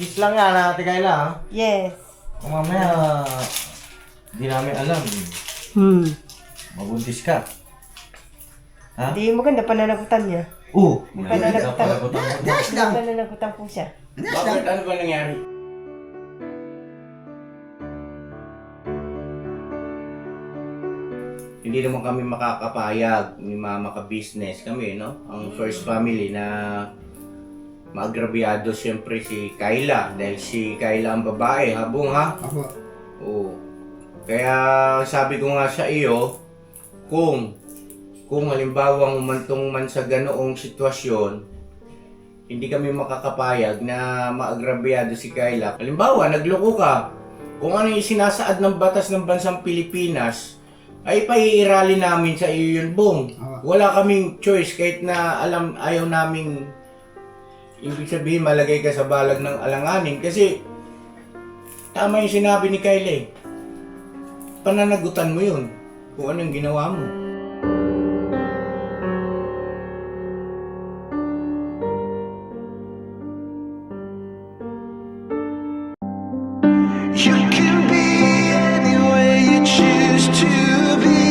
Kiss lang yan, Ate Kayla, ha? Yes. Kung mamaya, di namin alam. Mabuntis ka. Ha? Hindi maganda pananagutan niya. Oo. Pananagutan po siya. Bakit? Ano ba nangyari? Hindi naman kami makakapayag ni mama ka-business kami, no? Ang first family na maagrabyado siyempre si Kayla dahil si Kayla ang babae, habong ha? Ako. Oo. Kaya sabi ko nga sa iyo, kung halimbawa umantong man sa ganoong sitwasyon, hindi kami makakapayag na maagrabyado si Kayla. Halimbawa, nagloko ka, kung ano yung sinasaad ng batas ng bansang Pilipinas, ay paiirali namin sa iyo yun, Bong. Wala kaming choice kahit na ayaw naming, ibig sabihin malagay ka sa balag ng alanganin. Kasi tama yung sinabi ni Kayla eh. Pananagutan mo yun kung anong ginawa mo. You can be any way you choose to be.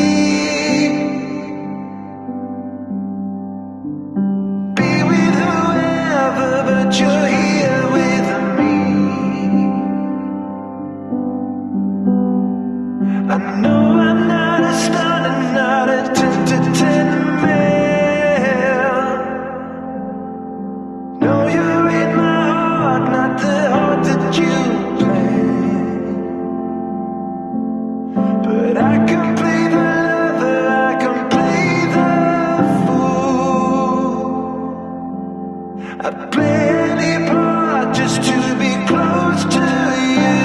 Be with whoever, but you're here with me. I know I'm not a star and not a 10-to-10 man. No, you're in my heart, not the heart that you but I can play the lover, I can play the fool. I'd play any part just to be close to you.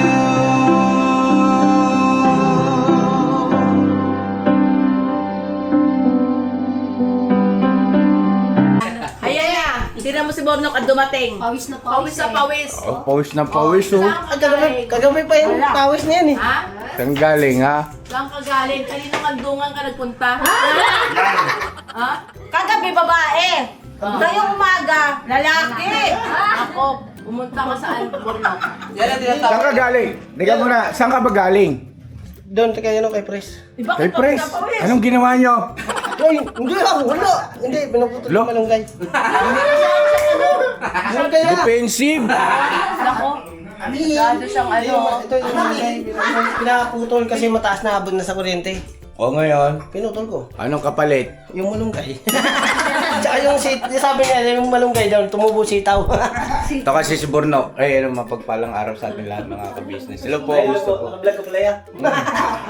Ayan na! Tira mo si Bornok at dumating. Pawis na pawis. Pawis na pawis. Oh, pawis na pawis oh. Kagabi pa yung pawis na yan eh. Ha? Saan galing ha? Saan ka galing? Kanino kandungan ka nagpunta? Ha? Kagabi babae. Ngayong umaga, lalaki. Ako, pumunta ka saan, Bornok? Saan ka galing? Diga muna, saan ka ba galing? Doon kay Pres. Kay Pres, anong ginawa nyo? Ay, hindi ako, wala. Hindi, pinaputol Lo? yung malunggay. Malunggay na. Defensive! Nako, masyado siyang ano. Ito yung malunggay. Pinaputol kasi mataas na abot na sa kuryente. O ngayon, Pinutol ko. anong kapalit? Yung malunggay. Tsaka yung sabi niya, yung malunggay daw, tumubo sitaw. Ito kasi si Borno, ay ano, mapagpalang araw sa atin lahat mga ka-business. Hello po, gusto po. Nag-vlog ko pala yan.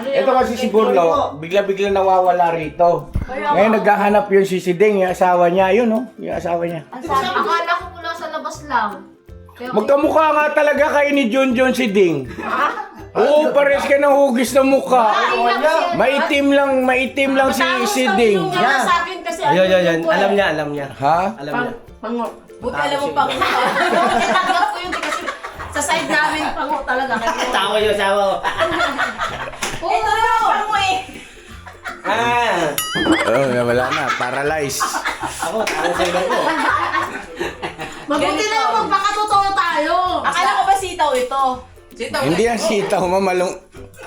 Ito kasi si Borno, bigla-bigla nawawala rito. Ngayon naghahanap yung si Siding, yung asawa niya, yun oh, yung asawa niya. Akala ko mula sa labas lang. Kaya Magkamukha nga talaga kayo ni John Siding. Oo, pares ka ng hugis na mukha. Maitim lang si Siding. Yung nga sa akin kasi Ayun. Alam niya. Ha? Alam niya. Pango. Buti alam mo pango. Tanggap ko yun kasi sa side namin pango talaga. Tawa yung asawa ko. Ito na pango eh. Oh, wala na, paralyzed. Ako, tawa sa iba ko. Mabuti na yung magpakatotoo tayo. Akala ko ba sitaw ito? Sitaw. Hindi yan sitaw, mamalong.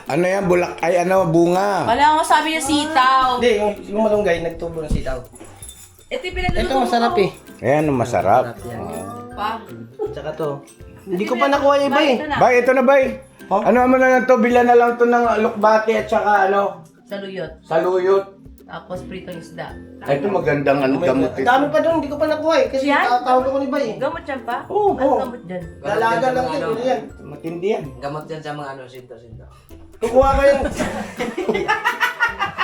Ano yan, bulak, ay ano, bunga. Wala ko sabi yung sitaw. Hindi, yung malunggay, nagtubo ng sitaw. Ito yung pinagluluto Ito masarap eh. Ayan, masarap. Pa. Tsaka to. Hindi ko pa nakuha yung iba eh. Bay, ito na bay. Ano mo na lang to, bila na lang to ng lukbati at saka ano, Saluyot. saluyot. Tapos pritong isda. Ay, ito magandang ano, gamot Ang ito. dami pa doon, hindi ko pa nakuha eh. Kasi Yan? tawag ako ni Bay eh. Gamot yan pa? Oo, Ano oo. gamot dyan? Lalaga lang din, ano yan. Matindi yan. Gamot yan sa mga ano, sinto. Kukuha ko yung...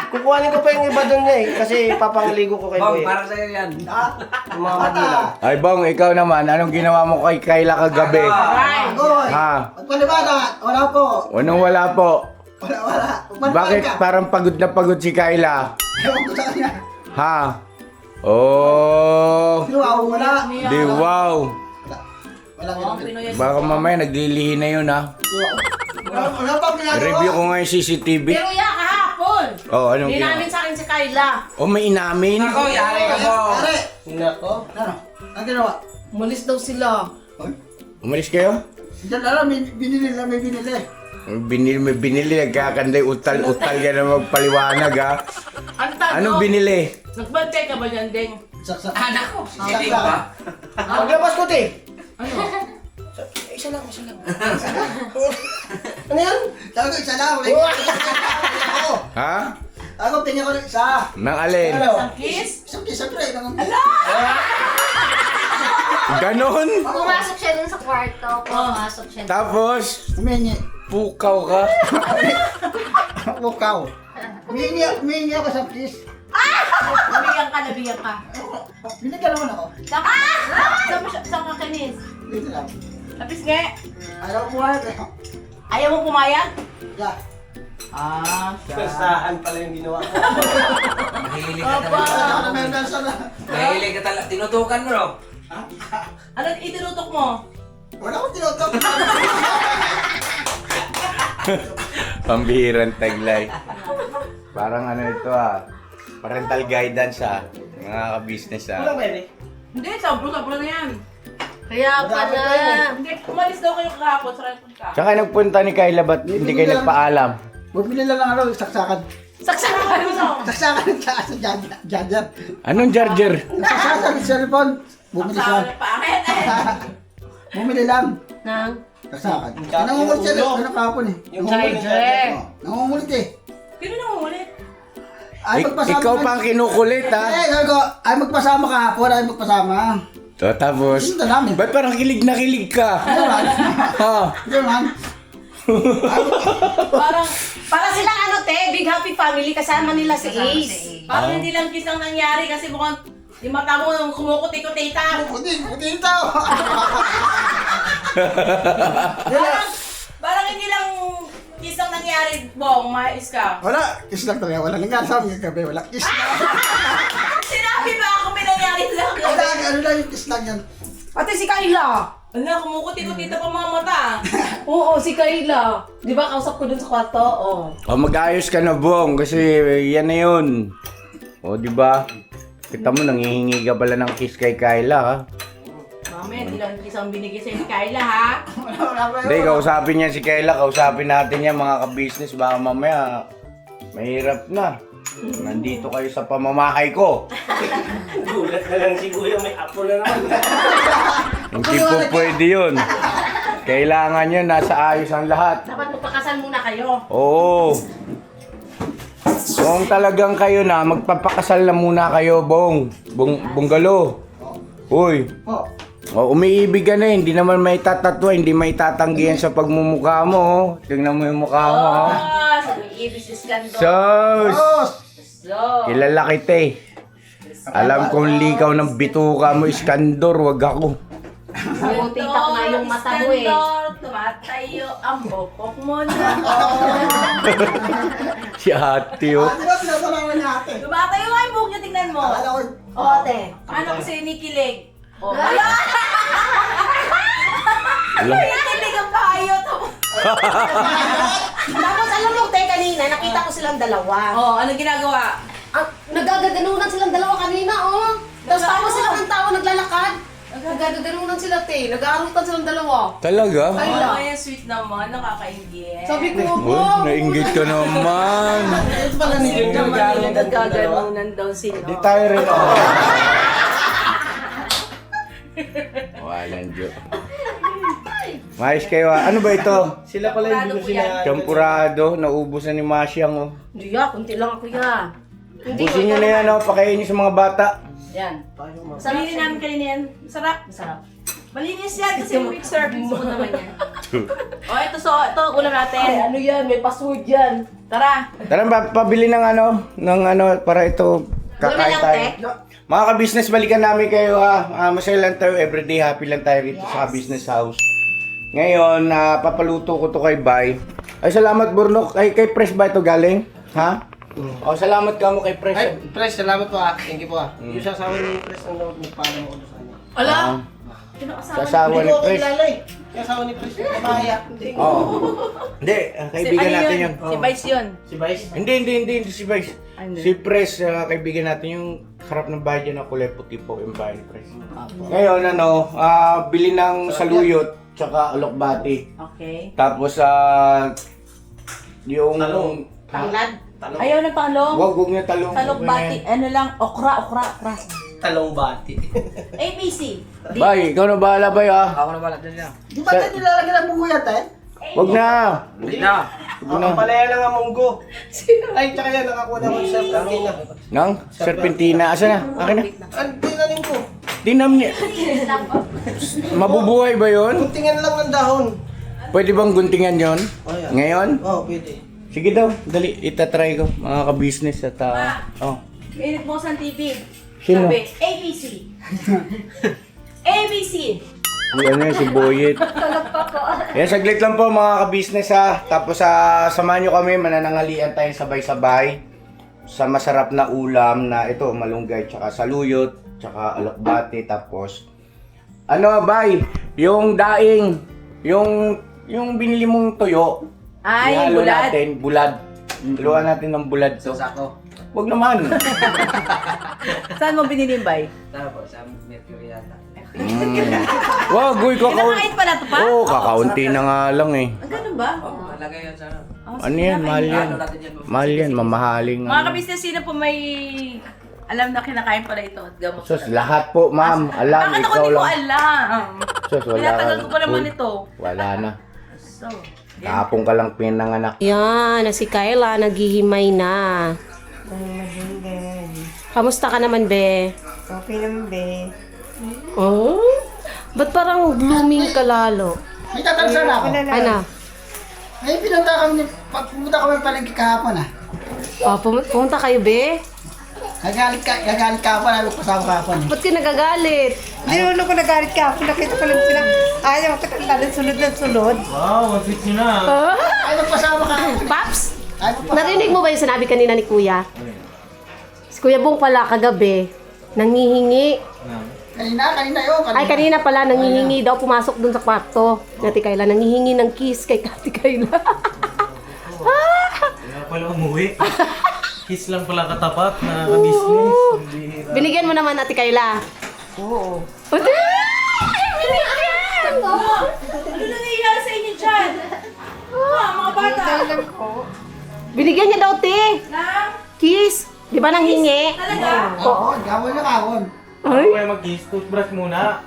Kukuhanin ko pa yung iba doon niya eh. Kasi papangaligo ko kay Bong, Boy. para sa'yo yan. Yung mga magulang. Ay, Bong, ikaw naman, anong ginawa mo kay Kayla kagabi? Right. Agoy! Ha? Magpalibada! Wala po! Anong wala po? Wala! Bakit parang pagod na pagod si Kayla? Ewan ko sa kanya! Ha? Oh, Wow! Wala! di wow. Wala Oh, Pinoy yan. Baka mamaya naglilihi na yun ha. Wala pang ginagawa! Review ko nga yung CCTV. Pero yan kahapon. Oh, anong Hindi ginawa? namin sa akin si Kayla. Oh, may inamin? Ako, yari ka po. Pare! Nako. Ano? Ang ginawa? Umalis daw sila. Umalis kayo? Diyan alam, binili lang, may binili. May binili, nagkakanday utal-utal ka na magpaliwanag ha. Ano tayo? Anong binili? Nagbantay ka ba dyan, Deng? Saksak. Anak ko, Saksak. hindi ba? Paglabas ko, te. Ano? Isa lang. Ano yan? Sabi ko, isa lang. Ako. Ha? Ako, tingin ko rin isa. Nang alin? Ano? Kiss? Isang kiss, siyempre. Ganon? Pumasok siya dun sa kwarto. Pumasok siya. Tapos, Humingi. pukaw ka. Bukaw. Humingi ako sa kiss. Nabigyan ka. Binigyan naman ako. Saan ka kinis? Dito lang. Tapos nga, Ayaw ko nga. ayaw mo pumayag? Yeah. Saan pala yung ginawa ko. Mahilig ka Aba. talaga. Ako na may versa na. Mahilig ka talaga. Tinutukan mo, no? Ano itinutok mo? Wala akong tinutok. Pambihirang taglay. Parang ano ito parental guidance mga ka-business Walang pwede. Hindi, sabro-sabro na yan. Kaya pala. Hindi, umalis daw kayo kahapon sa restaurant ka. Tsaka nagpunta ni Kayla, ba't hindi kayo nagpaalam? Bumili lang ako, saksakan. Saksakan mo. Saksakan sa Jajar. Anong charger? Saksakan sa cellphone. Bumili siya. Saksakan na paakit Bumili lang. Nang. Saksakan. Nangungulit siya. Ano kahapon eh. Yung Charger. Nangungulit eh. Sino na umulit? Ay magpasama. Ikaw pa ang kinukulit Eh, sabi ko, ay magpasama kahapon. Ay magpasama. Tapos, Gusto namin. ba't parang kilig na kilig ka? Ha? Hindi man. Parang silang ano te, big happy family, kasama nila si Ace. Parang Ah. hindi lang kiss ang nangyari kasi mukhang yung mata mo nung kumukuti-kutita. Puti ito. Parang hindi lang kiss ang nangyari, Bong, mais ka. Wala. Kiss lang talaga. Wala nangyari sa amin kagabi. Wala kiss lang. Sinabi ba ako may nangyari lang? Wala. Ano lang yung kiss lang yan. Ate, si Kayla. Ala, kumukuti-kutita pa mga mata. Oo, si Kayla. Di ba kausap ko dun sa kwarto? Oo. O mag-ayos ka na, Bong, kasi yan na yun. O, di ba? Kita mo, nangihingi ka pala ng kiss kay Kayla, ha? Mami, hindi lang kiss ang binigay sa'yo ni Kayla, ha? Wala ba Hindi, kausapin niya si Kayla, kausapin natin yan, mga ka-business, baka mamaya, mahirap na. Nandito kayo sa pamamahay ko. Gulat na lang si Kuya, may apo na naman. Hindi po pwede yun. Kailangan yun, nasa ayos ang lahat. Dapat magpakasal muna kayo. Oo. Kung talagang kayo na, magpapakasal na muna kayo, Bong. Bunggalo. Uy. Oh. O, umiibig ka na, hindi naman may tatatwa, hindi may tatanggihan sa pagmumukha mo. Oh. Tingnan mo yung mukha mo. Oh. Sa may ibis iskandor. Sos! Oh. So, Kilala kita eh. Alam kong likaw ng bituka mo, Iskandor, wag ako. Titak na yung mata mo eh. Iskandor, tumatayo ang bokok mo na. Si ate oh. Di ba pinatalawan niya ate? Tumatayo nga yung buhok niya, tingnan mo. Akala ko, Oo, ate. Ano kasi nikilig? Oh, Alam. nikilig ang payo. Tapos alam mo, te, kanina, nakita ko silang dalawa. Oh, ano ginagawa? Nagagaganunan silang dalawa kanina, oh. Tapos sila ng tao naglalakad. Nagagaganunan sila, te. Nag-aarutan silang dalawa. Talaga? Ay, Oh, yung sweet naman, nakakaingit. Sabi ko, Oh, Bong. nainggit ka naman. ito pala ni Jun. Nagkaganunan daw sila. Di tayo rin ako. Walang joke. Mais kayo ah. Ano ba ito? Sila pala yung gusto niya. Champurado, naubos na ni Masyang oh. Hindi ya, kunti lang ako ya. Ubusin nyo na yan oh, pakainin niyo sa mga bata. Yan. Masarap Balinin namin kanina yan. Masarap. Masarap. Malinis yan kasi quick service mo naman yan. Oh, ito ulam natin. Ano yan? May password yan. Tara. Tara, pabili ng ano, para ito kakain lang, tayo. te. Mga ka-business, balikan namin kayo ha. Masaya lang tayo, everyday happy lang tayo rito sa business house. Ngayon, papaluto ko to kay Bay. Ay, salamat Burnok. Kay Press ba ito galing? Ha? O, salamat ka mo kay Press. Ay, Pres, salamat po Thank you po Yung sasawa ni Pres ang nagpaalam ako doon sa kanya. Ala. Ah, Kinakasawa Sasawa ni Hindi ko Press. kilala eh. Yung asawa ni Pres, kabaya. Oo. Hindi, kaibigan ano natin yun. Si Vice yun. Si Vice. Hindi si Vice. Ano? Si Press, kaibigan natin yung harap ng bahay dyan na kulay puti po yung bahay ni Press. Ngayon, bili ng saluyot. tsaka alokbati. Okay. Tapos yung Tanglad. Ayaw na talong. wag niya talong. Talong-bati. Ano lang, okra. Talong bati. ABC. Bay, ikaw na bahala, Bay, Ako na pala dyan niya. Di ba tayo nilalagyan ng buko yan, tayo? Wag na. Hindi na. Wag na. Ang palaya lang ang munggo. Ay, tsaka yan, nakakuha na ko sa kanina. Nang, serpentina. Asa na? Akin na. Ang tinanim ko. Tinam niya. Mabubuhay ba yun? Kuntingan lang ng dahon. Pwede bang guntingan yon? Ngayon? Oo, pwede. Sige daw, dali. Itatry ko. Mga ka-business at oh. Minute mo sa TV. Sino? Sabi, ABC. ABC. Ano yun, si Boyet. Yan, saglit lang po mga ka-business ha. Tapos samahan nyo kami, mananangalian tayong sabay-sabay sa masarap na ulam na ito, malunggay, tsaka saluyot, tsaka alokbati, tapos ano, Bay, yung daing, yung binili mong tuyo, Ay, ihalo bulad. natin, bulad. Haluan natin ng bulad to. Sako. Huwag naman. Saan mo binili, Bay? Tara po, sa Mercury yata. Wag, uy, Kinakain pa na to pa? Oo, kakaunti na nga lang eh. Ang ganun ba? Oo, malagay yan sa ano. Ano yan, mahal yan. Ano natin yan? Mahal yan, mamahaling. Mga kabisnes, sino po may alam na kinakain pala ito at gamot? Sus, lahat po, ma'am. Alam, Bakit ako ikaw di ko lang. alam? Sus, wala. Tinatagal ko pa naman Uy, ito. Wala na. So, Kahapon ka lang pinanganak. Yan, na si Kayla, naghihimay na. Kamusta ka naman, be? Okay naman, be. Oh? Ba't parang blooming ka lalo? May tatansa na ako. Ano? Ay, pumunta kami palengke kahapon ah. Oh, pumunta kayo, be? Gagalit ka pa, namin kasama kahapon eh. Ba't ka nagagalit? Hindi naman ako nagalit ka ako. Nakita ko lang sila. Ayaw ko ng sunod na sunod. Ay, magpasama ka. Paps? Ay, Narinig mo ba yung sinabi kanina ni Kuya? Si Kuya Bong pala kagabi, nangihingi. kanina yun. Ay, kanina pala, nangihingi daw pumasok dun sa kwarto. Ate Kayla, nangihingi ng kiss kay Ate Kayla. Kaya pala umuwi. Kiss lang pala katapat na ka-business. Binigyan mo naman, Ate Kayla. Oo. Ate! Binigyan! ano nangyayari sa inyo dyan? Mga bata. Alam ko. Binigyan niya daw, te. Na? Kiss. Di ba nanghingi? Talaga? Oo, gawin na kahapon. Ay. Kaya mag-kiss, toothbrush muna.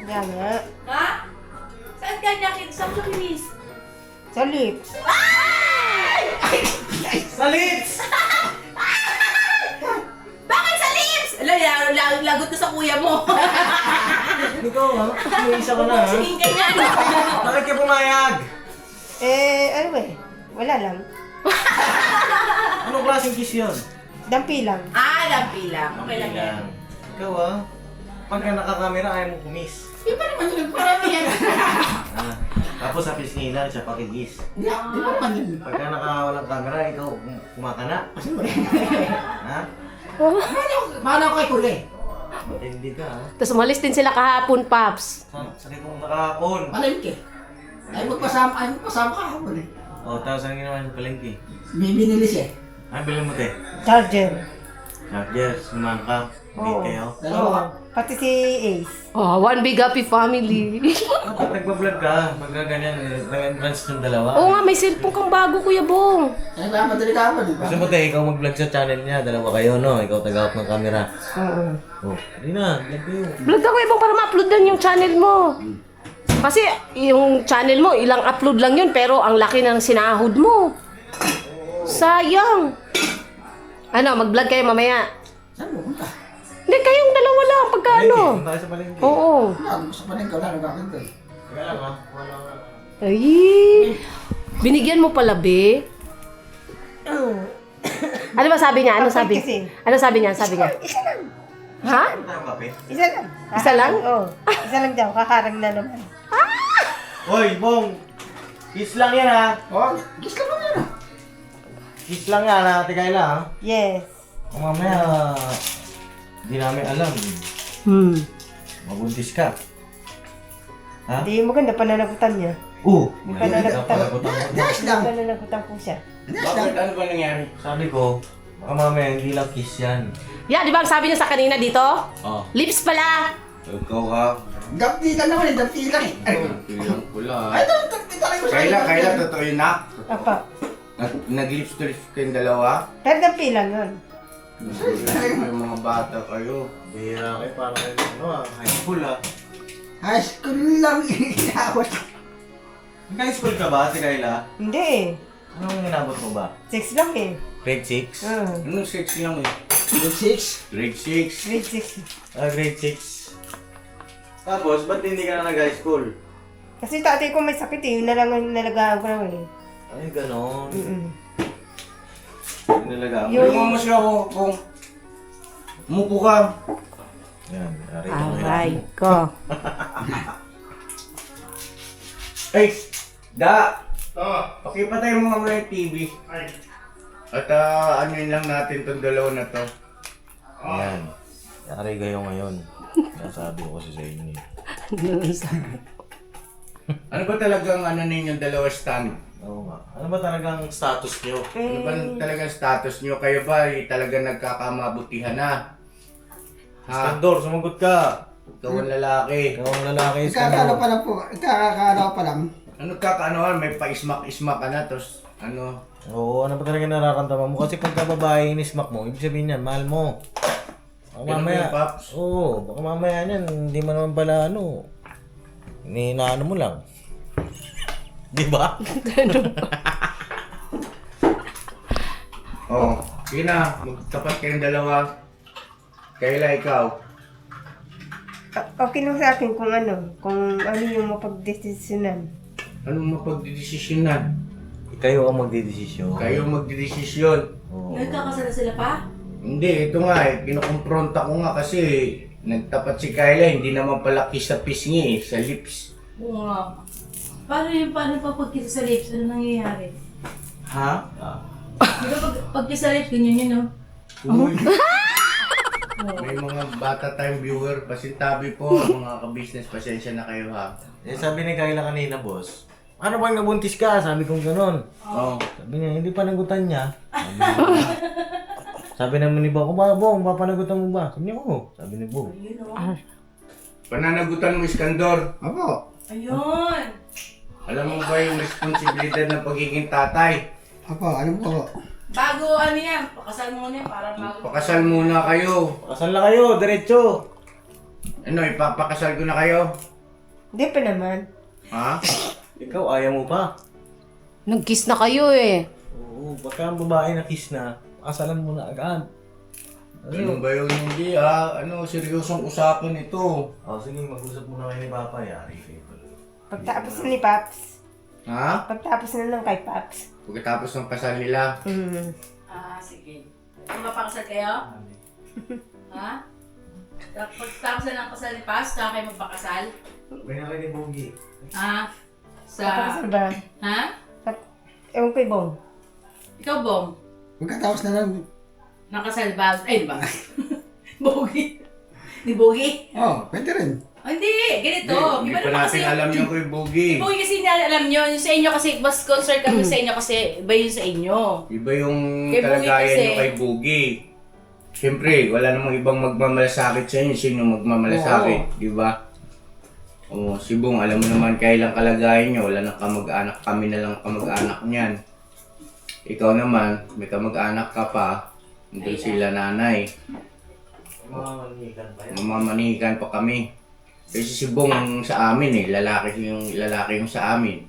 Yan nga. Ha? Saan ka niya? Saan siya kinis? Sa lips. Sa lips! Bakit sa lips? Lagot ko sa kuya mo. Ikaw ha? May isa ka na ha? Sige ganyan. Bakit ka pumayag? Ano eh. Wala lang. Anong klaseng kiss yun? Dampi lang. Lampi lang. Okay lang yan. Ikaw ha? Pagka nakakamera ayaw mo kumiss. Di ba naman yung paramihan? Tapos sa pisnginan siya pakigis. Di ba naman yun? Pagka nakawalang camera, ikaw kumakana. Ha? Mahal ako kay Kulay. Matindi ka ha? Tapos umalis din sila kahapon, Paps. Sakit mong nakahapon. Palengke. Ay, magpasama kahapon eh. O, tapos ang ginawa sa palengke. May binili siya. Ano bilhin mo te? Charger. Charger, sumang ka. Hindi Oo. kayo. Dalawa. Pati si Ace. Oh, one big happy family. Kapag nagbablog ka, magkaganyan, nag-entrance yung dalawa. Oo nga, may cellphone kang bago, Kuya Bong. Ay, madali kahapon eh. Gusto mo tayo, ikaw mag-vlog sa channel niya, dalawa kayo, no? Ikaw taga-up ng camera. Oo. Oh, hindi na, vlog kayo. Vlog ako, Ibong, para ma-upload lang yung channel mo. Kasi yung channel mo, ilang upload lang yun, pero ang laki ng sinahod mo. Sayang. Ano, mag-vlog kayo mamaya. Saan mo punta? Hindi, kayong dalawa lang, pagkano. Punta kayo sa palengke. Oo. Sa palengke, wala nagkakin ko eh. Teka lang ha, wala ka. Ay, binigyan mo pala, be. Ano ba sabi niya? Ano sabi? Kasi. Ano sabi niya? Sabi niya. Ha? Ano tayong kape? Isa lang. Isa lang? Oo. Isa lang daw. Kakarang na naman. Hoy, Bong! Kiss lang yan ha! Oh, gis ka ba yan ah? Kiss lang yan ha, Ate Kayla ha? Yes. Kung mamaya, di namin alam. Mabuntis ka. Ha? Hindi maganda pananagutan niya. Pananagutan mo. Nice lang. Pananagutan po siya. Nice lang. Ano ba nangyari? Sabi ko, baka mamaya hindi lang kiss yan. Yeah, di ba ang sabi niya sa kanina dito? Oh. Lips pala. Ikaw ha. Dampi lang naman eh, dampi lang eh. Ay, Pilang pula. ay, dampi talaga ko sa Kayla, totoo yun na. Apa. Nag-lips to lips kayong dalawa. Pero dampi lang yun. Yung mga bata kayo. Bihira kayo, parang kayo, high school High school lang inabot. High school ka ba, si Kayla? Hindi eh. Anong inabot mo ba? 6 lang eh. Grade 6? Anong sex lang eh? Grade 6. Grade 6. Grade 6. Grade 6. Tapos, ba't hindi ka na nag-high school? Kasi tatay ko may sakit eh. Yun na lang ang nalagaan ko lang eh. Ay, ganon. Nalaga. Yung- Yung mo siya kung umupo ka. Yan, nari ka ngayon. Aray ko. Ay, da! Pakipatay mo nga muna yung TV. At ano yun lang natin tong dalawa na to. Yan. Nari kayo ngayon. Nasabi ko kasi sa inyo eh. Ano ba talagang ano ninyong dalawa stand? Oo nga. Ano ba talagang status nyo? Ano ba talagang status nyo? Kayo ba talagang nagkakamabutihan na? Ha? Skandor, sumagot ka! Ikaw ang lalaki. Ikaw ang lalaki, Ikakano Skandor. pa lang po, ikakano pa lang. Ano kakanoan? May pa-ismak-ismak ka na, tapos ano? Oo, ano ba talaga nararamdaman mo? Kasi pagka babae inismak mo, ibig sabihin yan, mahal mo. Baka Ganun ba mamaya, yung Paps? oo, baka mamaya niyan, hindi mo naman pala ano, inaano mo lang. Di ba? Oo. Sige na, magtapat kayong dalawa. Kayla, ikaw. Okay lang sa akin kung ano yung mapagdesisyonan. Anong mapagdidesisyonan? Kayo ang magdidesisyon. Kayo magdidesisyon. Oo. Nagkakasala sila pa? Hindi, ito nga eh. Kinukumpronta ko nga kasi nagtapat si Kayla, hindi naman pala kiss sa pisngi eh, sa lips. Oo nga. Paano pa pagkisa sa lips? Ano nangyayari? Ha? Di ba pagkisa sa lips, ganyan yun, no? Uy. May mga bata tayong viewer, pasintabi po, mga ka-business, pasensya na kayo ha. Eh, sabi ni Kayla kanina, boss, ano bang nabuntis ka? Sabi kong ganon. Oo. Sabi niya, hindi pa nagutan niya. Sabi naman ni Bong, Bong, papanagutan mo ba? Sabi niya, oo. Sabi ni Bong. Ayun, no? Pananagutan mo, Iskandor. Opo. Ayun! Alam mo ba yung responsibilidad ng pagiging tatay? Opo, ano po? Bago ano yan, pakasal muna yan para bago. Pakasal muna kayo. Pakasal na kayo, diretso. Ano, ipapakasal ko na kayo? Hindi pa naman. Ha? Ikaw, ayaw mo pa. Nag-kiss na kayo eh. Oo, pagka ang babae na kiss na, pakasalan mo na agad. Ano ba yun? Hindi ano, seryosong usapan ito. Oh, sige, mag-usap muna kayo ni Papa, yari kayo. Pagtapos na ni Paps. Ha? Pagtapos na lang kay Paps. Pagkatapos ng kasal nila. Sige. Kung mapakasal kayo? Ha? Pagtapos na ng kasal ni Paz, saka kayo magpakasal? May na kayo ni Bogi. Ha? Sa... Pagkapos ba? Ha? Ewan ko Bong. Ikaw, Bong? Pagkatapos na lang, Nakasal ba? Ay, di ba? Bogi. Ni Bogi? pwede rin. Oh, hindi, ganito. Hindi Iba pa naman natin kasi- alam yung kay Bogi. Bogi kasi alam nyo, yung sa inyo kasi, mas concerned kami sa inyo kasi iba yun sa inyo. Iba yung Kay Bogi kalagayan kasi- nyo kay Bogi. Siyempre, wala namang ibang magmamalasakit sa inyo. Sino magmamalasakit, di ba? O, si Bong, alam mo naman kailang kalagayan nyo. Wala nang kamag-anak. Kami na lang kamag-anak niyan. Ikaw naman, may kamag-anak ka pa. Hindi sila nanay. Mamamanikan pa yan. Mamamanikan pa kami. Kasi si Bong sa amin eh, lalaki yung sa amin.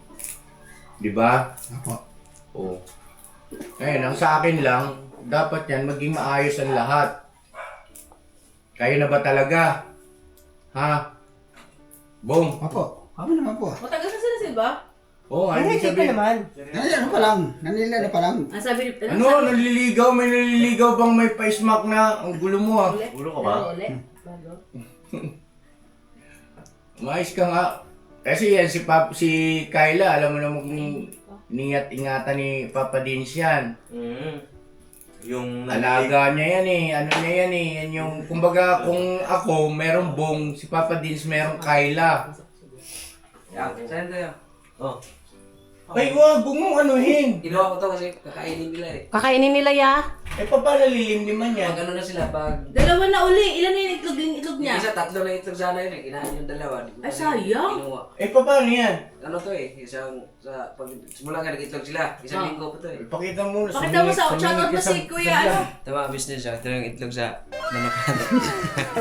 'Di ba? Opo. Oo. Ngayon, ang sa akin lang, dapat yan maging maayos ang lahat. Kayo na ba talaga? Ha? Bong? Opo. Kami naman po. Matagal na sila, Silva? Oo, Hindi, hindi pa naman. Nanilala pa lang. Nanilala pa lang. Ang sabi ni... Ano? Naliligaw? May naliligaw bang may pa-smack na? Ang gulo mo ah. Ulo ka ba? Bago. Umayos ka nga. Kasi yan, si Kayla, alam mo namang ingat-ingatan ni Papa Dins yan. Yung Alaga niya yan eh. Ano niya yan eh. Yan yung, kumbaga kung ako, merong Bong, si Papa Dins merong Kayla. Yan, saan tayo? Oh. Ay, wag mong anuhin. Kinuha ko to kasi kakainin nila eh. Kakainin nila ya. Eh, paano lilimliman yan? Pag ano na sila, pag... Dalawa na uli. Ilan na yung itlog Yung niya? isa, 3 na itlog sana yun eh. Kinain yung dalawa. Ay, sayang. Kinuha. Eh, paano yan? Ano to eh, pag simula nga nag-itlog sila, isang Ah. linggo pa to eh. Pakita mo. Pakita mo sa shoutout mo si Kuya, ano? Tama, business siya. Ito yung itlog sa manok natin.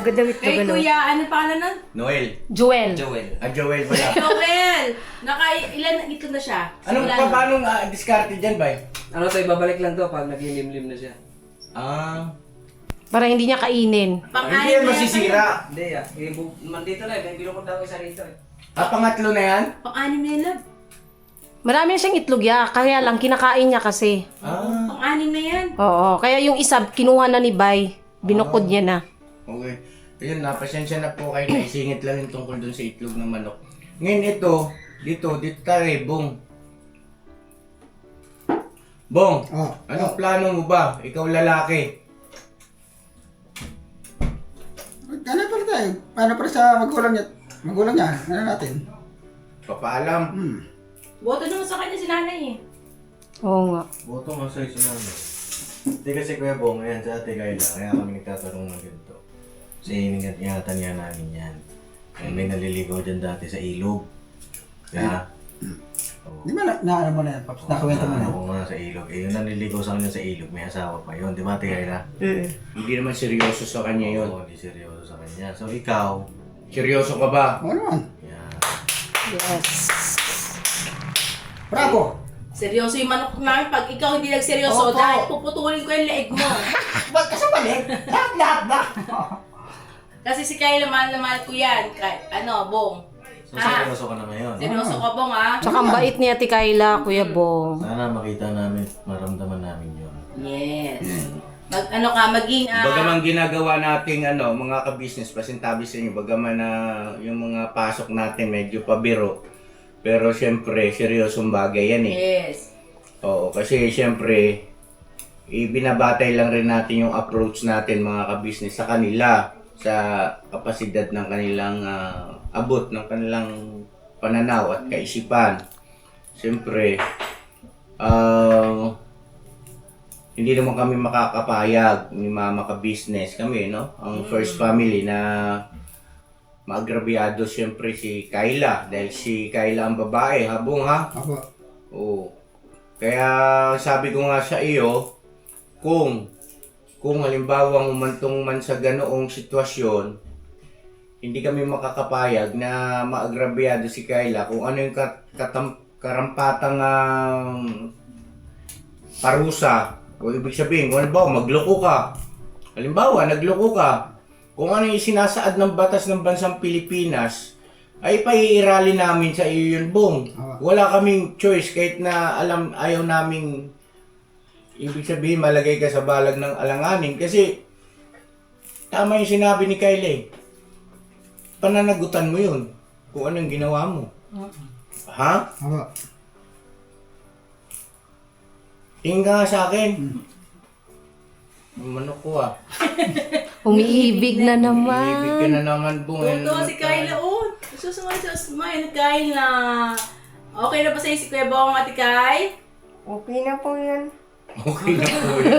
Agad daw ito Kay gano'n. Kuya, ano pangalan nun? Noel. Joel. Joel. Joel pala. Joel! Ilan na itlog na siya? Anong Simula paano diskarte dyan, bay? Ano to, ibabalik lang to pag naglimlim na siya. Para hindi niya kainin. Hindi yan masisira. Hindi ah. Dito na eh, may binukod daw isa rito eh. Pangatlo na yan? Pang-anim na yun, love. Marami na siyang itlog ya, kaya lang kinakain niya kasi. Pang-anim na yan. Oo, kaya yung isa kinuha na ni Bay. Binukod niya na. Okay. Ayun na, pasensya na po kayo. Naisingit lang yung tungkol dun sa itlog ng manok. Ngayon dito tayo, Bong. Bong, anong plano mo ba? Ikaw lalaki. Ano pala tayo? Paano para sa magulang niya? Ano natin? Papaalam. Boto naman sa kanya si nanay eh. Oo nga. Boto nga sa isa namin. Hindi kasi Kuya Bong, ayan sa Ate Kayla, kaya kami nagtatanong ng ganito. Kasi ingatan niya namin yan. Kaya may naliligaw dyan dati sa ilog. Kaya, Di ba na mo na yan, Paps? Nakuwento mo na. Oo nga sa ilog. Eh, yung naliligaw sa kanya sa ilog, may asawa pa yun. Di ba Ate Kayla? Hindi naman seryoso sa kanya yun. Oo, hindi seryoso sa kanya. So ikaw, Seryoso ka ba? Oo naman. yan. Yes. Bravo! Seryoso yung manok namin pag ikaw hindi nagseryoso Opo. dahil puputulin ko yung leeg mo. Ba't ka sa balik? Lahat na! Kasi si Kyle naman ko yan. Bong. So seryoso ka na ngayon. Seryoso ka, Bong, ha? Tsaka ang bait ni Ate Kayla, Kuya Bong. Sana makita namin, maramdaman namin yun. Yes. Maging, Bagaman ginagawa nating mga ka-business, pasintabi sa inyo, bagaman na yung mga pasok natin medyo pabiro. Pero siyempre, seryosong bagay yan eh. yes. Oo, kasi siyempre, ibinabatay lang rin natin yung approach natin mga ka-business sa kanila, sa kapasidad ng kanilang abot, ng kanilang pananaw at kaisipan. Siyempre, hindi naman kami makakapayag ni mama ka-business kami, no? Ang first family na maagrabyado siyempre si Kayla, dahil si Kayla ang babae, habong ha? Ako. Oo. Kaya sabi ko nga sa iyo, kung halimbawa umantong man sa ganoong sitwasyon, hindi kami makakapayag na maagrabyado si Kayla kung ano yung karampatang parusa. O ibig sabihin, kung halimbawa magloko ka, halimbawa nagloko ka, kung ano yung sinasaad ng batas ng bansang Pilipinas, ay paiirali namin sa iyo yun, Bong. Wala kaming choice kahit na ayaw naming, ibig sabihin, malagay ka sa balag ng alanganin. Kasi, tama yung sinabi ni Kyle. Pananagutan mo yun kung anong ginawa mo. Ha? Ako. Tingin ka nga sa akin. Manok ko Umiibig na naman. Ibig ka na naman, Bong. Tuto si Kyle, Susumay, Kyle na. Okay na ba sa'yo si Kuya Bong, Ate Kyle? Okay na po yan. Okay na po yun.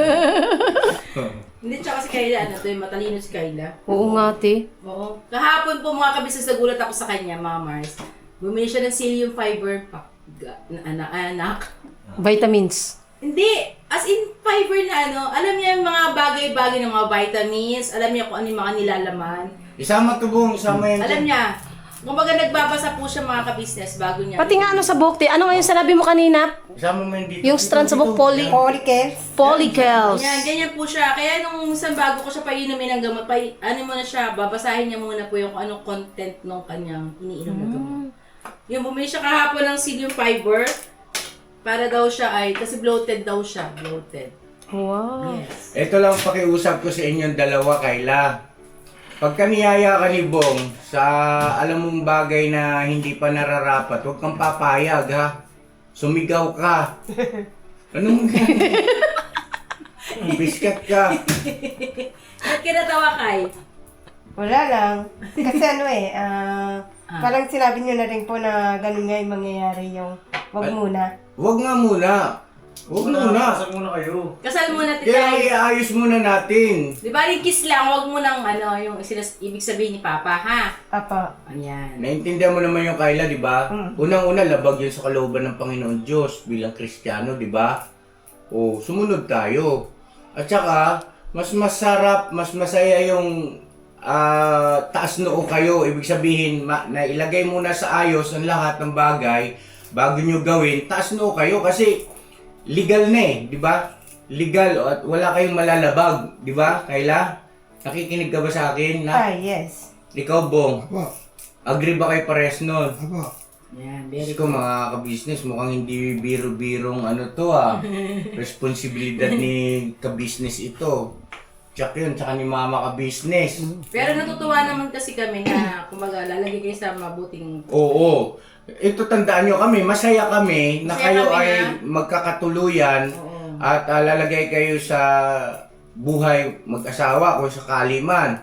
Hindi, tsaka si Kayla, matalino si Kayla. Oo nga, Ate. Oo. Kahapon po mga kabisnes, nagulat ako sa kanya, mga Mars. Bumili siya ng psyllium fiber pack. Anak. Vitamins. Hindi! As in, fiber na alam niya yung mga bagay-bagay ng mga vitamins, alam niya kung ano yung mga nilalaman. Isama to, Bong. Isama yan. Alam niya. Kumbaga nagbabasa po siya mga kabisnes bago niya. Pati nga sa buhok, Te. Ano nga yung sinabi mo kanina? Isama mo yan dito. Yung strand sa buhok, follicles. Ganyan po siya. Kaya nung isang bago ko siya painumin ng gamot, mo na siya, babasahin niya muna po yung kung anong content ng kanyang iniinom na gamot. Yung bumili siya kahapon ng psyllium fiber, para daw siya kasi bloated daw siya. Bloated. Wow. Yes. Ito lang pakiusap ko sa inyong dalawa, Kayla. Pagka niyaya ka ni Bong sa alam mong bagay na hindi pa nararapat, huwag kang papayag, ha? Sumigaw ka. Anong biskat ka. Ba't ka natawa, Kay? Wala lang. Kasi parang sinabi niyo na rin po na ganun nga yung mangyayari yung wag muna. Huwag nga muna. Huwag muna. Kasal muna kayo. Kasal muna Kaya titay. iayos muna natin. Di ba yung kiss lang, huwag mo nang yung ibig sabihin ni Papa, ha? Apa. Ayan. Naintindihan mo naman yung Kayla, di ba? Unang-una, labag yun sa kalooban ng Panginoon Diyos bilang Kristiyano, di ba? O, sumunod tayo. At saka, mas masarap, mas masaya yung taas noo kayo. Ibig sabihin, na ilagay muna sa ayos ang lahat ng bagay bago nyo gawin. Taas noo kayo kasi legal na eh, di ba? Legal at wala kayong malalabag, di ba, Kayla? Nakikinig ka ba sa akin? Yes. Ikaw, Bong, Apo. agree ba kayo pares nun? Apo. Ayan, Kasi ko mga ka-business, mukhang hindi biro-birong responsibilidad ni ka-business ito. Tsak yun, tsaka ni mama ka-business. Pero natutuwa naman kasi kami na, kumbaga, lalagay kayo sa mabuting... Oo. Ito tandaan nyo kami, masaya kami na Masaya kayo kami ay na. magkakatuluyan at lalagay kayo sa buhay mag-asawa kung sakali man.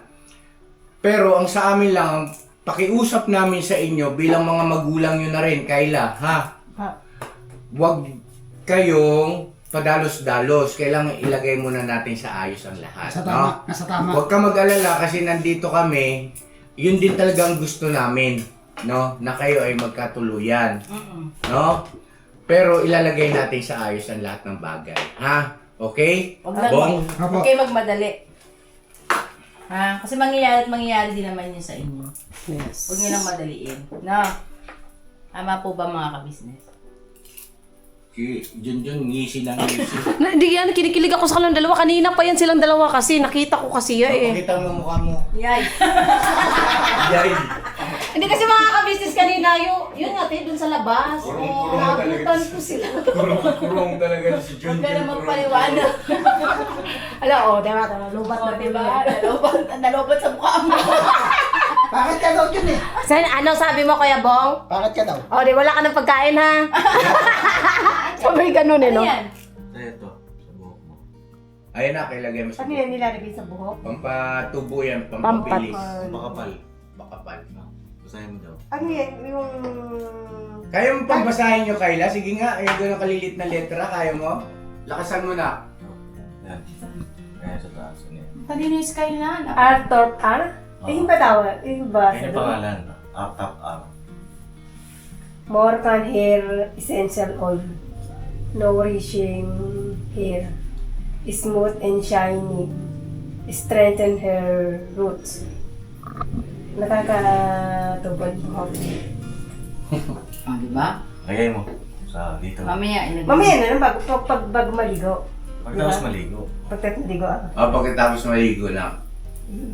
Pero ang sa amin lang, ang pakiusap namin sa inyo bilang mga magulang nyo na rin, Kayla, ha? Huwag kayong padalos-dalos. Kailangan ilagay muna natin sa ayos ang lahat. Nasa no? tama. Nasa tama. Huwag ka mag-alala kasi nandito kami. Yun din talaga ang gusto namin. No? Na kayo ay magkatuluyan. No? Pero ilalagay natin sa ayos ang lahat ng bagay. Ha? Okay? Huwag lang, Bong? huwag kayo magmadali. Ha? Kasi mangyayari at mangyayari din naman yun sa inyo. Yes. Huwag nyo lang madaliin. No? Tama po ba mga ka-business? Si Junjun, ngisi ng ngisi. Hindi yan, kinikilig ako sa kanilang dalawa. Kanina pa yan silang dalawa kasi. Nakita ko kasi yan eh. Pakita mo mukha mo. Yay! Yay! Hindi kasi mga ka-business kanina, yun nga, tayo dun sa labas. Kurong-kurong na talaga. Nabutan ko sila. Kurong talaga si Huwag Junjun. ka na magpaliwanag. Ala, diba, lubat O, na diba? Nalobat sa mukha mo. Bakit ka daw yun eh? Ano sabi mo, Kuya Bong? Bakit ka daw? O, di wala ka ng pagkain, ha? Sabay ganun eh, no? Ano yan? Sa'yo to, sa buhok mo. Ayun na, kailagay mo sa Ano yan nilalagay sa buhok? Pampatubo yan, pampabilis. Makapal. Bakapal. Basahin mo daw. Ano yan? Yung... Kaya mo pang basahin nyo, Kayla? Sige nga, yung gano'ng kalilit na letra, kaya mo? Lakasan mo na. Yan. Kaya sa taas. Ano yan? Kanino yung Skyline? Arthur R? Eh, yung ba tawag? Yung ba? Yan yung pangalan. Top up. Moroccan Hair Essential Oil. Nourishing hair. Smooth and shiny. Strengthen hair roots. Nakakatubad buhok. O, diba? Lagay mo. Sa dito. Mamaya, ilagay. Mamaya na lang bago maligo. Pagkatapos maligo. Pagkat maligo ako. Pagkatapos maligo na.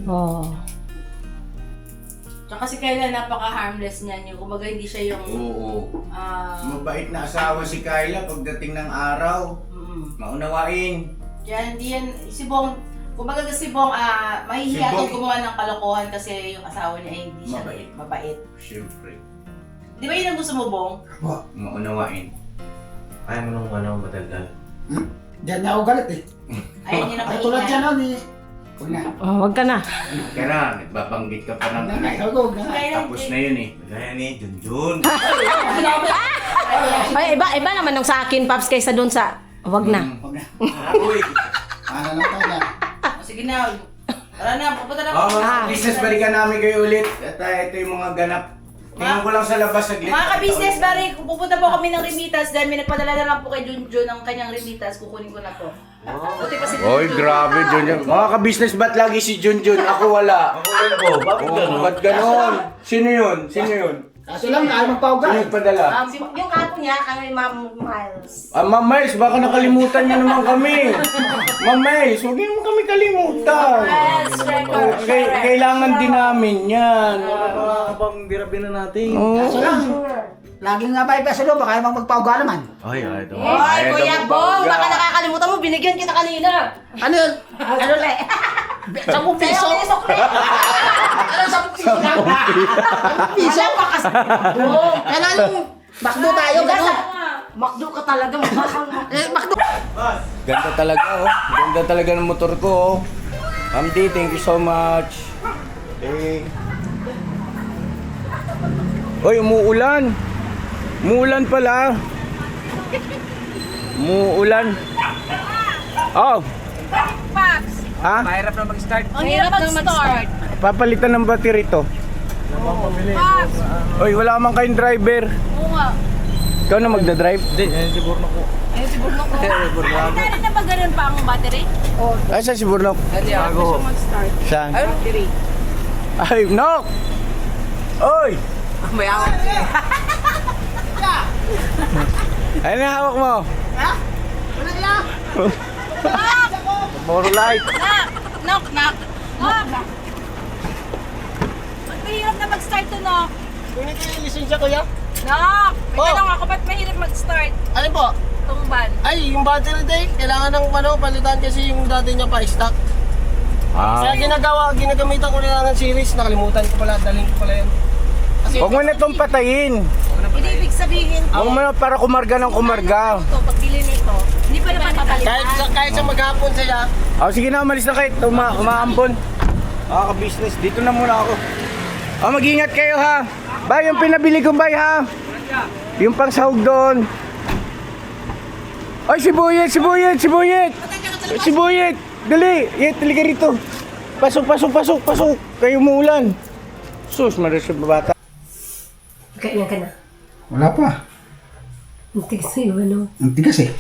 Oo. Tsaka si Kayla, napaka-harmless niyan. Yung, kumbaga, hindi siya yung... Oo. ah, Mabait na asawa si Kayla pagdating ng araw. Maunawain. Yan, hindi yan, si Bong, kumbaga si Bong, mahihiya Si Bong- din gumawa ng kalokohan kasi yung asawa niya ay hindi siya Mabait. mabait. Siyempre. Di ba yun ang gusto mo, Bong? Apo. Maunawain. Kaya mo nung madaldal. Diyan niya ako galit eh. Ayaw niya na Ay, tulad maingay. siya nun eh. Huwag na. Oh, wag ka na. Kaya na, nagbabanggit ka pa ng Huwag na. ano. Huwag na. Tapos na yun eh. Gaya ni Junjun. Ay, iba naman nung sa akin, Paps, kaysa dun sa... Wag na. Huwag na. Uy! Ano lang tayo na. Sige na, tara na, pupunta na. Mga business, balikan namin kayo ulit. At ito yung mga ganap. Tingnan ko lang sa labas saglit. Mga ka-business, bari, pupunta po kami ng remittance dahil may nagpadala na lang po kay Junjun ng kanyang remittance, kukunin ko na po. Buti pa si Oy, grabe, Junjun. Mga ka-business, ba't lagi si Junjun? Ako wala. Ako rin po. Bakit Oh, gano'n? ba't ganon? Sino yun? Sino yun? Kaso lang, ayaw magpauga. Sino nagpadala? Yung kapo niya, kami Ma'am Miles. Ma'am Miles, baka nakalimutan niyo naman kami. Ma'am Miles, huwag niyo naman kami kalimutan. Miles, record. Kailangan din namin yan. Kapag birabin na natin. Kaso lang, laging nga ba sa loob, baka ayaw magpauga naman. Ay, ito. Ay, Ayaw Kuya daw Bong, magpauga. baka nakakalimutan mo, binigyan kita kanina. Ano yun? Ano le? 10 piso. Ano 10 piso na? 10 piso? Kailan yung bakdo tayo, gano'n? Makdo ka talaga, mahal mo. Bakdo. Ganda talaga, oh. Ganda talaga ng motor ko, oh. Ma'am D, thank you so much. Eh. Oy, umuulan. Umuulan pala. Umuulan. Oh, Paps! ha? Mahirap na mag-start. Ang hirap na mag-start. Papalitan ng battery to. Paps! Oy, wala man kayong driver. Oo nga. Ikaw na magdadrive? Ayun, siguro na ko. Dahil na ba ganun pa ang battery? Ay, saan si Burnok? Dati Gusto ako. mag-start. Saan? Battery. Ay, Nok! Oy! May awak. Ano na hawak mo? More light. Knock! Ba't mahirap na mag-start to, Knock? Kunin ko yung lisensya, kuya. Knock! May Oh. tanong ako, ba't mahirap mag-start? Ano po? Itong van. Ay, yung battery day, kailangan ng palitan kasi yung dati niya pa stock. Kaya ginagamitan ko na ng series, nakalimutan ko pala, dalhin ko pala yun. Kasi Huwag mo na itong patayin. Hindi ibig sabihin, Huwag mo na para kumarga ng kumarga. ito, pag bili nito, hindi pa naman papalitan. kahit sa maghapon siya, Oh, sige na, umalis na kayo. Umaambon. Ka-business. Dito na muna ako. Oh, mag-ingat kayo ha. Bay, yung pinabili ko, bay ha. Yung pang sahog doon. Ay, sibuyet. Dali. Talaga rito. Pasok. Kayo umuulan. Sus, maras yung bata. Kailan ka na? Wala pa. Ang tigas sa'yo, ano? Ang tigas eh.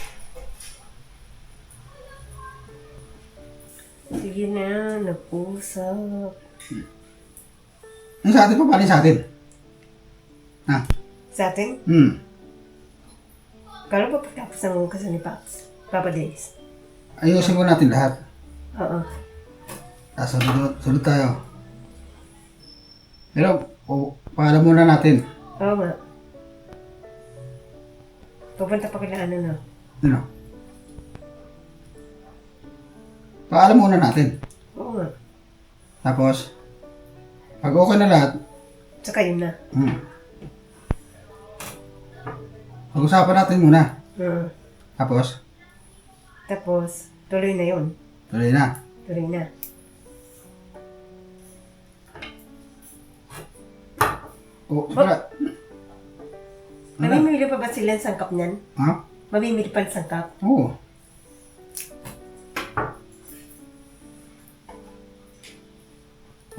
Sige na, nag-usap. Yung sa atin pa, paano yung sa atin? Ha? Sa atin, kala ba pagtapos ng kasal ni Paps? Papa Days? Ayusin mo natin lahat. Oo. Sunod tayo. Pero, paalam muna natin. Oo nga. Pupunta pa kailangan na. Ano? Paalam muna natin. Oo nga. Tapos, pag okay na lahat, Tsaka yun na. pag-usapan natin muna. Tapos, Tapos, tuloy na yun. tuloy na. Tuloy na. Para. Mamimili pa ba sila ng sangkap niyan? Ha? Mamimili pa ng sangkap? Oo.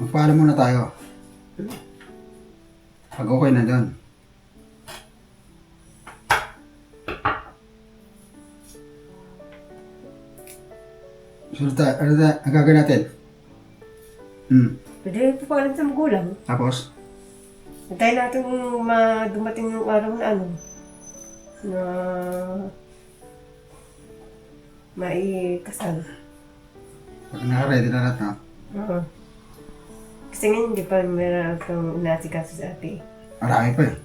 Magpaalam muna tayo. Pag okay na doon. Sunod tayo. Ano na? Ang gagawin natin? Pwede papalam sa magulang. Tapos? Hintayin natin kung dumating yung araw na ano. Na maikasal. Pag naka-ready na lahat na. Oo. Kasi ngayon hindi pa meron kang nasikaso sa ate. Marami pa eh.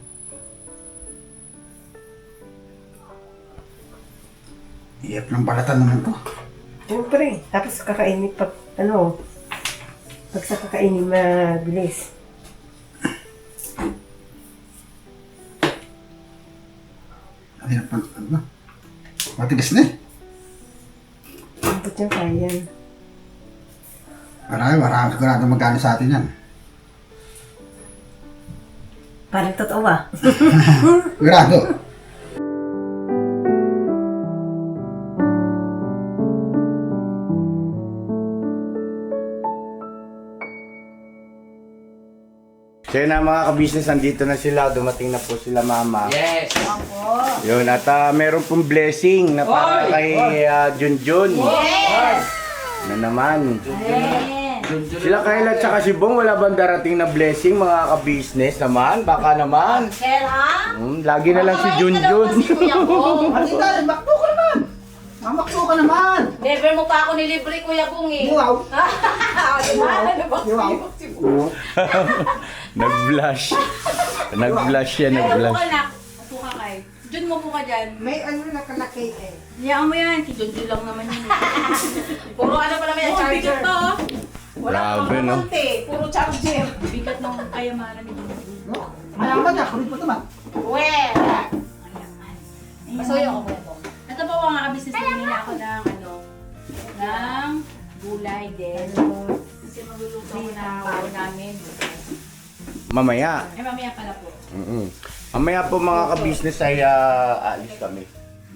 Iyap ng balatan naman to. Siyempre. Tapos kakainin pag pag sa kakainin mabilis. Ano pa? Ano? Matigas na eh. Ambot niya kaya yan. Marami sigurado magkano sa atin yan. Parang totoo ba? Sigurado. So yun na mga ka-business, nandito na sila. Dumating na po sila mama. Yes. Yun, at meron pong blessing na para kay Junjun. Yes! Na naman. Ayan. Sila Kayla at saka si Bong, wala bang darating na blessing mga ka-business naman? Baka naman. Kaya, Lagi na lang si Junjun. Matita, bakto ka naman! Mamakto ka naman! Never mo pa ako nilibre, Kuya Bong eh. Wow! Nag-blush. Nag-blush siya, nag-blush. Upo ka na. Upo ka kay. Jun mo po ka dyan. May nakalaki eh. Hayaan mo yan. Si Junjun lang naman yun. Puro ano pa naman yung charger. Bigat to. Grabe, no? Puro charger. Bigat ng kayamanan ni Junjun. Alam ba niya? Kulit pa naman. Well! Masuyo ako po ito. Ito po mga ka-business na ako ng gulay din. Kasi magluluto ko na baon namin. Mamaya. Ay, mamaya pala po. Mamaya po mga ka-business ay aalis kami.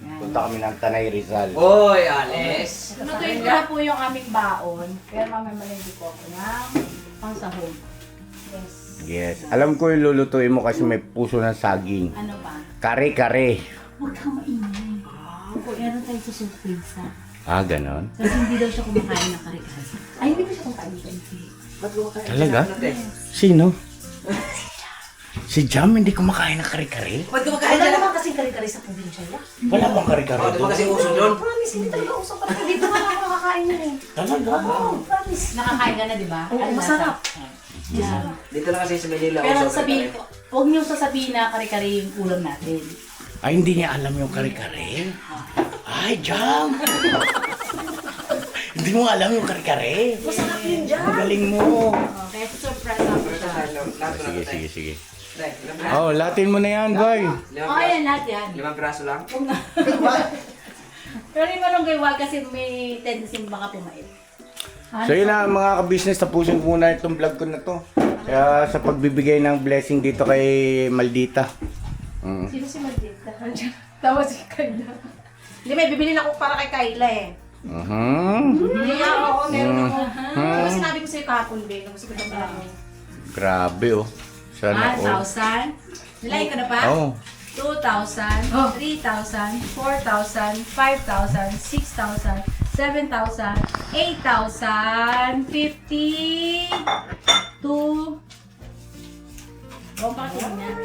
Yan. pupunta kami ng Tanay Rizal. Oy, Ales. Lutuin ko na po yung aming baon. Pero mamaya malindi ko ako ng pangsahog. Yes. Yes. Alam ko yung lulutuin mo kasi may puso ng saging. Ano ba? Kare-kare. Huwag kang maingay. Kung meron tayo sa surpresa. Ah, ganon? Kasi hindi daw siya kumakain ng kare-kare. Ay, hindi ko siya kumakain ng kare-kare. Talaga? Sino? Si Jam hindi kumakain ng kare-kare? Ba't ka makain Wala dyan? naman kasing kari-kari sa probinsya niya. Wala bang kare-kare Oh, di ba doon? kasi uso doon? Promise, hindi talaga usap pa. Dito nga ako nakakain yun eh. Talaga? Oo, promise. Nakakain ka na, di ba? Oo, Ano masarap. lasa? Yan. Dito lang kasi sa Manila. Pero uso sabihin kare-kare. ko, huwag niyong sasabihin na kare-kare yung ulam natin. Ay, hindi niya alam yung kare-kare? Ay, Jam! Hindi mo alam yung kare-kare? Masarap yun dyan. Magaling mo. Okay, surprise ako siya. Sige, sige, sige. Tay, ilang piraso? Oh, latin mo na yan, boy. Limang Oh, piraso? yan lahat yan. 5 piraso lang? Pero yung malunggay wag kasi may tendency baka pumait. So yun na mga ka-business, tapusin ko muna itong vlog ko na to. Kaya sa pagbibigay ng blessing dito kay Maldita. Sino si Maldita? Tawa si Kayla. Hindi, may bibili na ako para kay Kayla eh. Hindi, oo, meron ako. Diba sinabi ko sa'yo kahapon, Ben? Gusto ko na Grabe oh. Sana all. 1,000. Nilay ko na pa? Oh. 2,000, 3,000, 4,000, 5,000, 6,000, 7,000, 8,000, 50, 2, bawang pakitin niya.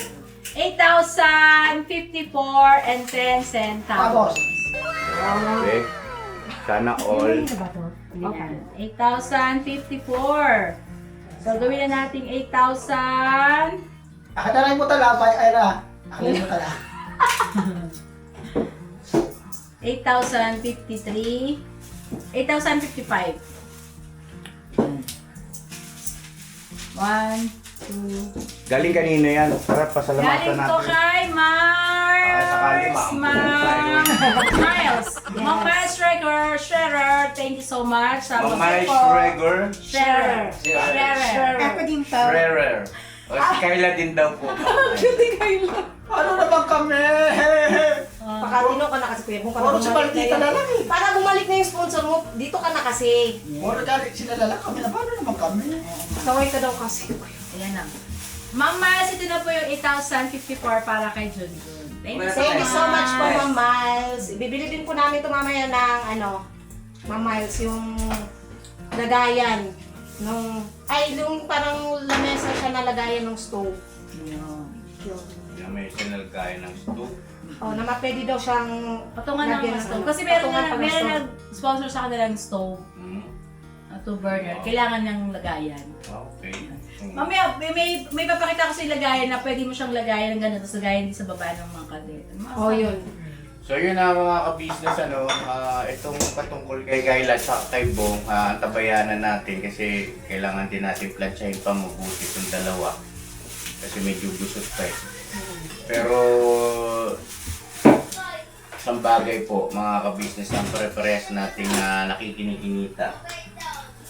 8,054 and 10 centavos. Okay. Sana all. Okay. 8,054. So, gawin na natin 8,000. Akataray mo talabay, ay na. Akataray mo tala. 8,053. 8,055. 1, 2. Galing kanino yan? Tara, pasalamatan Galing to natin. kay sakali, Mars. Miles. Ma'am Miles Shredder. Thank you so much. Sa Mamay pag-support. Schreger. Shredder. Ako din po. Schreger. O si Kayla din daw po. Ano naman kami? Pakatino ka na kasi kuya mo. Puro si Maldita na lang eh. Para bumalik na yung sponsor mo, dito ka na kasi. Puro galit sila lang kami. Paano naman kami? Saway ka daw kasi. Ayan na. Ma'am Miles, ito na po yung 8,054 para kay Junjun. Thank you so Thank you so much po, much. Ma'am Miles. Bibili din po namin ito mamaya ng Ma'am Miles, yung lagayan. Yung parang lamesa siya na lagayan ng stove. Yun. Yan may sinalgay ng stew. Oh, na pwede daw siyang Patungan ng lagyan stove. ano. Kasi meron Patungan pa ng stove. nag-sponsor sa kanila ng stove. Two burner. Kailangan niyang lagayan. Okay. Mamaya, may papakita ko sa lagayan na pwede mo siyang lagayan ng ganun, tapos lagayan din sa baba ng mga kadeta. Oh, yun. So yun na mga ka-business, itong patungkol kay Kayla sa kay Bong, antabayanan natin kasi kailangan din natin plansyahin pa mabuti itong dalawa. Kasi medyo gusot pa eh. Pero isang bagay po mga ka-business ang pare-parehas nating nakikinikinita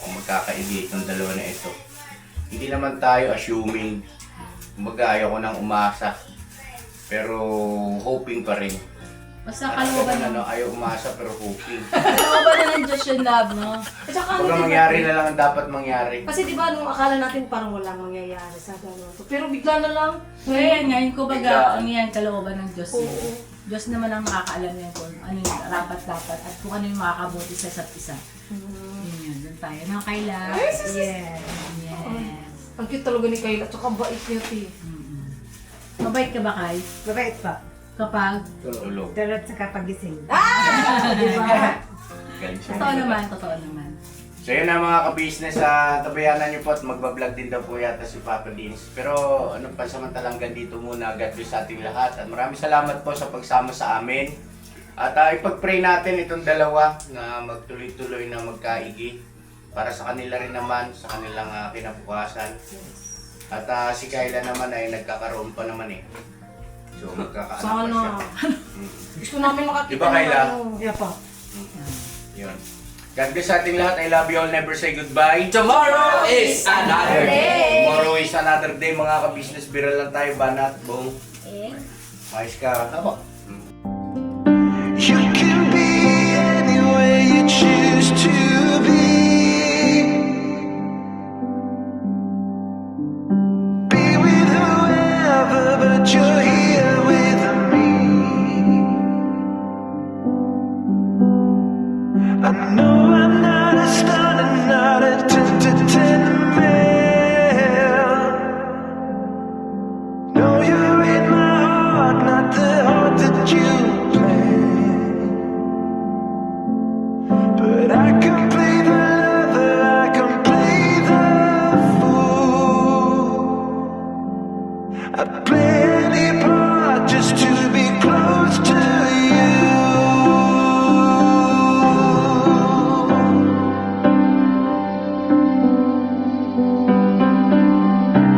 o magkakaibig itong dalawa na ito. Hindi naman tayo assuming, kumbaga ayaw ko nang umasa, pero hoping pa rin. Basta kalooban ng... Ayaw umasa pero hoping. Kalooban na ng Diyos yung love, no? At saka Pagka mangyari na lang ang dapat mangyari. Kasi di ba nung akala natin parang wala mangyayari sa gano'n. Pero bigla na lang. Kaya yan, ngayon ko Biglaan. baga, ang yan, kalooban ng Diyos. Oo. Diyos naman ang makakaalam yan kung ano yung dapat at kung ano yung makakabuti sa isa't isa. Yun, doon tayo. No, Kayla? Yes. Yes. Ang cute talaga ni Kayla. Tsaka bait niya, Ti. Mabait ka ba, Kay? Mabait pa. Kapag? Tulog. Darat sa kapagising. Galing siya. Totoo naman, totoo naman. So yun na mga ka-business, tabayanan niyo po at magbablog din daw po yata si Papa Dins. Pero pansamantalang ganito muna, God bless sa ating lahat. At maraming salamat po sa pagsama sa amin. At ipag-pray natin itong dalawa na magtuloy-tuloy na magkaigi para sa kanila rin naman, sa kanilang kinabukasan. At si Kayla naman ay nagkakaroon pa naman eh. So magkakaanak pa siya. Sana. Gusto namin makakita. Diba, Kayla? Yeah pa. Yun. God bless sa ating lahat. I love you all. Never say goodbye. Tomorrow is another day. Tomorrow is another day mga ka-business. Biral lang tayo, Banat, Bong. Eh? Ayos ka. Apo. You but I come